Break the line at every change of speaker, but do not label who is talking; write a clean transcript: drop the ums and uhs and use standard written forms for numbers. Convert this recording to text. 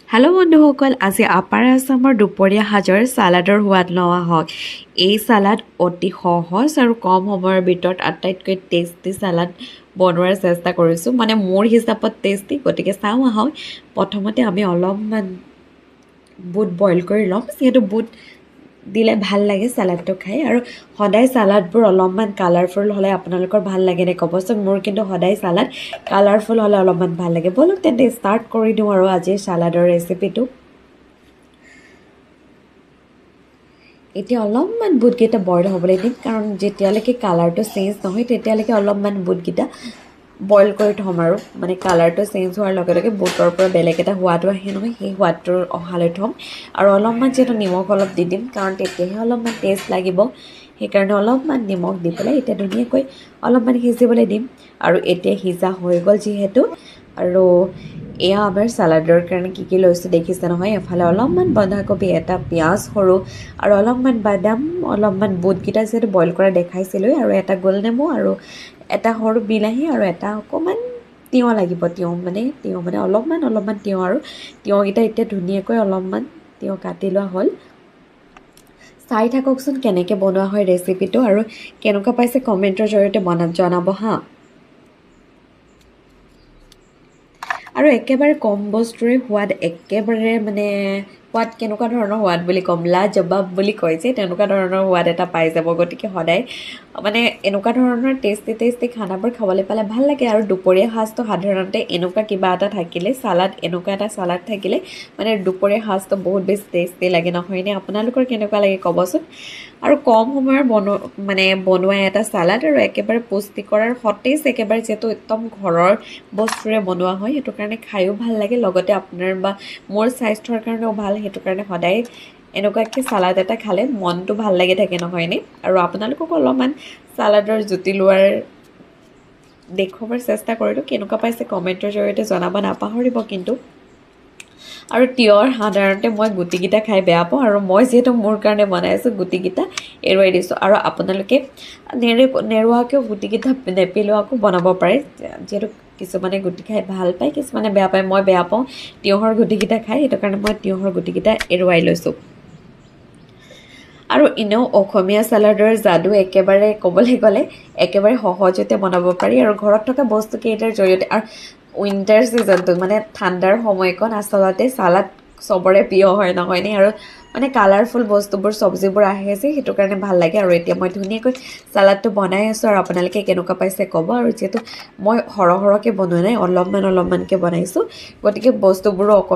Hello' বন্ধুসকল, আজি upper আছামৰ দুপৰীয়া সাজৰ চালাডৰ সোৱাদ লোৱা হওক। এই চালাড অতি সহজ আৰু কম সময়ৰ ভিতৰত আটাইতকৈ টেষ্টি চালাড বনোৱাৰ চেষ্টা কৰিছোঁ। মানে মোৰ হিচাপত টেষ্টি, গতিকে চাওঁ আহক। প্ৰথমতে আমি অলপমান বুট বইল কৰি ল'ম, যিহেতু বুট দিলে ভাল লাগে চালাডটো খাই। আৰু সদায় চালাডবোৰ অলপমান কালাৰফুল হ'লে আপোনালোকৰ ভাল লাগে নে ক'বচোন। মোৰ কিন্তু সদায় চালাড কালাৰফুল হ'লে অলপমান ভাল লাগে। ব'লক তেন্তে ষ্টাৰ্ট কৰি দিওঁ আৰু আজিৰ চালাডৰ ৰেচিপিটো। এতিয়া অলপমান বুটকেইটা বইল হ'বলৈ দিম, কাৰণ যেতিয়ালৈকে কালাৰটো চেঞ্জ নহয় তেতিয়ালৈকে অলপমান বুটকেইটা বইল কৰি থ'ম। আৰু মানে কালাৰটো চেঞ্জ হোৱাৰ লগে লগে বুটৰ পৰা বেলেগ এটা সোৱাদো আহে নহয়, সেই সোৱাদটো অহালৈ থ'ম। আৰু অলপমান যিহেতু নিমখ অলপ দি দিম, কাৰণ তেতিয়াহে অলপমান টেষ্ট লাগিব। সেইকাৰণে অলপমান নিমখ দি পেলাই এতিয়া ধুনীয়াকৈ অলপমান সিজিবলৈ দিম। আৰু এতিয়া সিজা হৈ গ'ল যিহেতু, আৰু এয়া আমাৰ চালাডৰ কাৰণে কি লৈছোঁ দেখিছে নহয়। এফালে অলপমান বন্ধাকবি, এটা পিঁয়াজ সৰু, আৰু অলপমান বাদাম, অলপমান বুটকেইটা যিহেতু বইল কৰা দেখাইছিলোঁ, আৰু এটা গোল নেমু, আৰু এটা সৰু বিলাহী, আৰু এটা অকণমান তিয়ঁহ লাগিব। তিয়ঁহ মানে অলপমান তিয়ঁহ, আৰু তিয়ঁহকেইটা এতিয়া ধুনীয়াকৈ অলপমান তিয়ঁহ কাটি লোৱা হ'ল। চাই থাককচোন কেনেকৈ বনোৱা হয় ৰেচিপিটো, আৰু কেনেকুৱা পাইছে কমেণ্টৰ জৰিয়তে জনাব হা। আৰু একেবাৰে কম বস্তুৰে সোৱাদ, একেবাৰে মানে সোৱাদ কেনেকুৱা ধৰণৰ সোৱাদ বুলি ক'ম, লা জবাব বুলি কয় যে, তেনেকুৱা ধৰণৰ সোৱাদ এটা পাই যাব। গতিকে সদায় মানে এনেকুৱা ধৰণৰ টেষ্টি খানাবোৰ খাবলৈ পালে ভাল লাগে। আৰু দুপৰীয়া সাজটো সাধাৰণতে এনেকুৱা কিবা এটা থাকিলে, এনেকুৱা এটা চালাড থাকিলে মানে দুপৰীয়া সাজটো বহুত বেছি টেষ্টি লাগে নহয়নে? আপোনালোকৰ কেনেকুৱা লাগে ক'বচোন। আৰু কম সময়ৰ বনোৱা এটা চালাড, আৰু একেবাৰে পুষ্টিকৰ আৰু সতেজ, একেবাৰে যিহেতু একদম ঘৰৰ বস্তুৰে বনোৱা হয়, সেইটো কাৰণে খায়ো ভাল লাগে। লগতে আপোনাৰ বা মোৰ স্বাস্থ্যৰ কাৰণেও ভাল, সেইটো কাৰণে সদায় এনেকুৱাকৈ চালাড এটা খালে মনটো ভাল লাগি থাকে নহয়নে? আৰু আপোনালোককো অলপমান চালাডৰ জুতি লোৱাৰ দেখুৱাবৰ চেষ্টা কৰিলোঁ। কেনেকুৱা পাইছে কমেণ্টৰ জৰিয়তে জনাব নাপাহৰিব কিন্তু। আৰু তিয়ঁহৰ সাধাৰণতে মই গুটিকেইটা খাই বেয়া পাওঁ, আৰু মই যিহেতু মোৰ কাৰণে বনাই আছোঁ, গুটিকেইটা এৰুৱাই দিছোঁ। আৰু আপোনালোকে নেৰুৱাকৈও গুটিকেইটা নেপেলোৱাকো বনাব পাৰে, যিহেতু কিছুমানে গুটি খাই ভাল পায়, কিছুমানে বেয়া পায়। মই বেয়া পাওঁ তিয়ঁহৰ গুটিকেইটা খাই, সেইটো কাৰণে মই তিয়ঁহৰ গুটিকেইটা এৰুৱাই লৈছোঁ। আৰু এনেও অসমীয়া চালাডৰ যাদু একেবাৰে ক'বলৈ গ'লে একেবাৰে সহজতে বনাব পাৰি, আৰু ঘৰত থকা বস্তুকেইটাৰ জৰিয়তে। আৰু উইণ্টাৰ ছিজনটো মানে ঠাণ্ডাৰ সময়কণ আচলতে চালাড চবৰে প্ৰিয় হয় নহয়নে? আৰু মানে কালাৰফুল বস্তুবোৰ, চব্জিবোৰ আহে যে, সেইটো কাৰণে ভাল লাগে। আৰু এতিয়া মই ধুনীয়াকৈ চালাডটো বনাই আছোঁ, আৰু আপোনালোকে কেনেকুৱা পাইছে ক'ব। আৰু যিহেতু মই সৰহকৈ বনোৱা নাই, অলপমানকৈ বনাইছোঁ, গতিকে বস্তুবোৰো